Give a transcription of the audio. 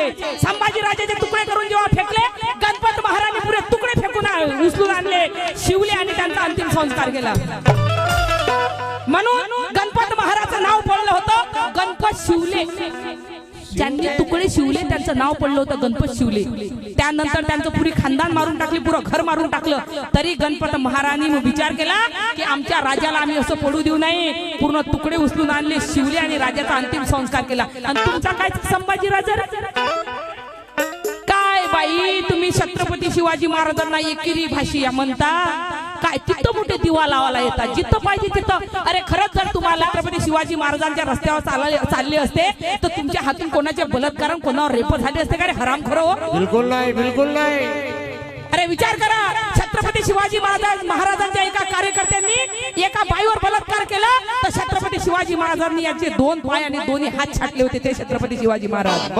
महाराजाचे. संभाजी राजाचे तुकडे करून जेव्हा फेकले, गणपत महाराजांनी पुरे तुकडे फेकून उचलून आणले, शिवले आणि त्यांचा अंतिम संस्कार केला. म्हणून गणपत महाराजाचं नाव पडलं होतं गणपत शिवले. ज्यांनी तुकडे शिवले त्यांचं नाव पडलं होतं गणपत शिवले. त्यानंतर त्यांचं पुरी खानदान मारून टाकली, पुरं घर मारून टाकलं. तरी गणपत महाराजांनी विचार केला की आमच्या राजाला आम्ही असं पडू देऊ नये. पूर्ण तुकडे उचलून आणले, शिवले आणि राजाचा अंतिम संस्कार केला. आणि तुमचा काय संभाजी राजा काय बाई, तुम्ही छत्रपती शिवाजी महाराजांना एकेरी भाषी म्हणता काय? तिथं मोठे दिवा लावायला येतात, जिथं पाहिजे तिथं. अरे खरंच जर तुम्हाला छत्रपती शिवाजी महाराजांच्या रस्त्यावर चालले असते तर तुमच्या हातून कोणाचे बलात्कार, कोणावर रेप झाले असते का रे हरामखोर हो? बिलकुल नाही, बिलकुल नाही. अरे विचार करा, छत्रपती शिवाजी महाराजांच्या एका कार्यकर्त्यांनी एका बाईवर बलात्कार केला तर छत्रपती शिवाजी महाराजांनी याचे 2 पाय आणि 2 हात छाटले होते ते छत्रपती शिवाजी महाराज.